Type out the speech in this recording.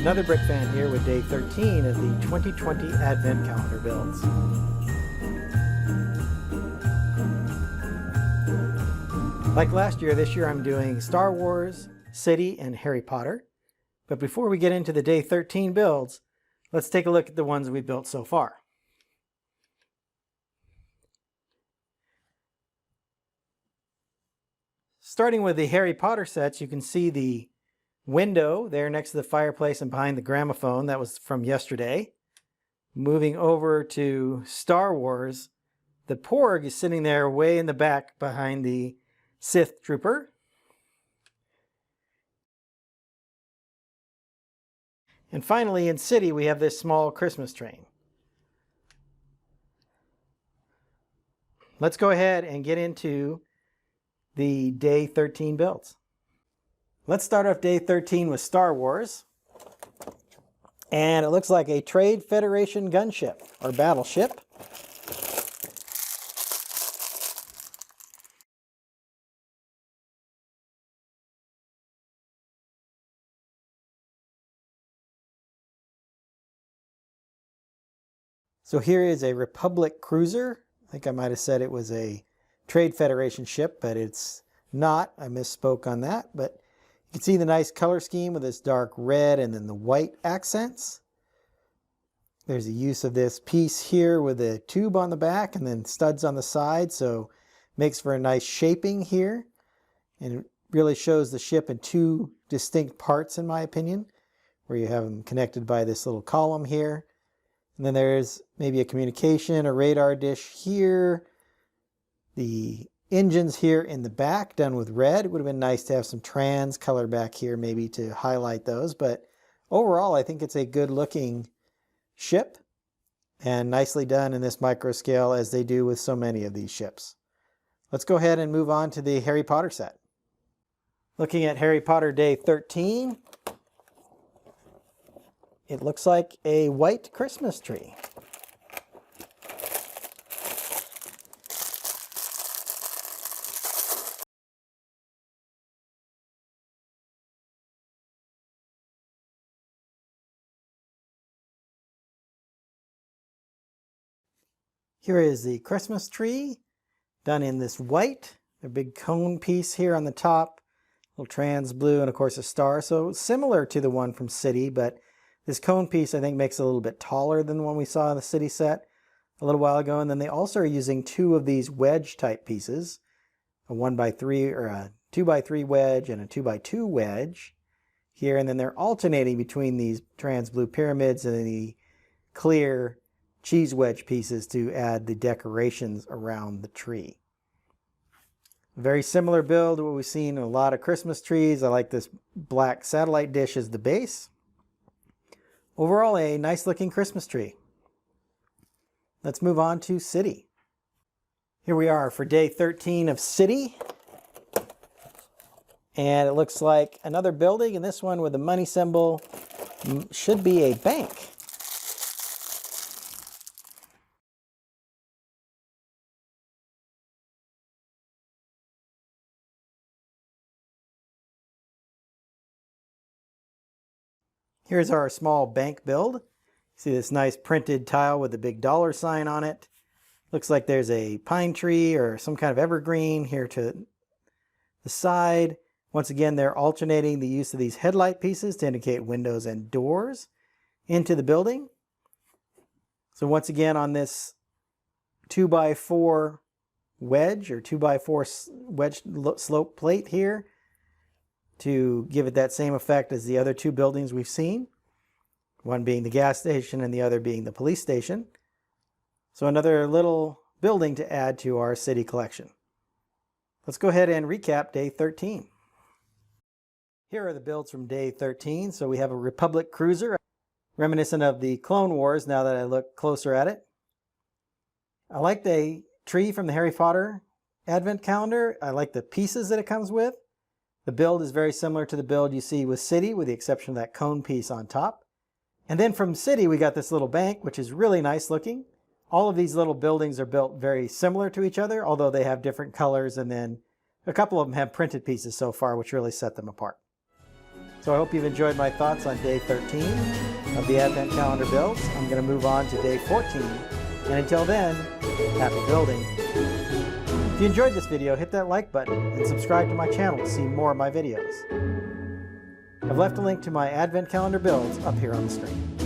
Another Brick Fan here with day 13 of the 2020 Advent Calendar builds. Like last year, this year I'm doing Star Wars, City, and Harry Potter. But before we get into the day 13 builds, let's take a look at the ones we built so far. Starting with the Harry Potter sets, you can see the window there next to the fireplace and behind the gramophone. That was from yesterday. Moving over to Star Wars, the Porg is sitting there way in the back behind the Sith Trooper. And finally, in City, we have this small Christmas train. Let's go ahead and get into the day 13 builds. Let's start off day 13 with Star Wars. And it looks like a Trade Federation gunship or battleship. So here is a Republic cruiser. I think I might have said it was a Trade Federation ship, but it's not. I misspoke on that. But you can see the nice color scheme with this dark red and then the white accents. There's a use of this piece here with a tube on the back and then studs on the side, so makes for a nice shaping here. And it really shows the ship in two distinct parts, in my opinion, where you have them connected by this little column here. And then there's maybe a communication, a radar dish here. The engines here in the back done with red. It would have been nice to have some trans color back here maybe to highlight those. But overall, I think it's a good looking ship and nicely done in this micro scale as they do with so many of these ships. Let's go ahead and move on to the Harry Potter set. Looking at Harry Potter day 13. It looks like a white Christmas tree. Here is the Christmas tree done in this white, a big cone piece here on the top, little trans blue, and of course a star. So similar to the one from City, but this cone piece I think makes it a little bit taller than the one we saw in the City set a little while ago. And then they also are using two of these wedge type pieces, a 1x3 or a 2x3 wedge and a 2x2 wedge here. And then they're alternating between these trans blue pyramids and the clear cheese wedge pieces to add the decorations around the tree. Very similar build to what we've seen in a lot of Christmas trees. I like this black satellite dish as the base. Overall, a nice looking Christmas tree. Let's move on to City. Here we are for day 13 of City. And it looks like another building, and this one with a money symbol should be a bank. Here's our small bank build. See this nice printed tile with a big dollar sign on it. Looks like there's a pine tree or some kind of evergreen here to the side. Once again, they're alternating the use of these headlight pieces to indicate windows and doors into the building. So once again on this 2x4 wedge or 2x4 wedge slope plate here, to give it that same effect as the other two buildings we've seen, one being the gas station and the other being the police station. So another little building to add to our City collection. Let's go ahead and recap day 13. Here are the builds from day 13. So we have a Republic cruiser, reminiscent of the Clone Wars now that I look closer at it. I like the tree from the Harry Potter Advent calendar. I like the pieces that it comes with. The build is very similar to the build you see with City, with the exception of that cone piece on top. And then from City, we got this little bank, which is really nice looking. All of these little buildings are built very similar to each other, although they have different colors, and then a couple of them have printed pieces so far, which really set them apart. So I hope you've enjoyed my thoughts on day 13 of the Advent Calendar builds. I'm going to move on to day 14. And until then, happy building. If you enjoyed this video, hit that like button and subscribe to my channel to see more of my videos. I've left a link to my Advent Calendar builds up here on the screen.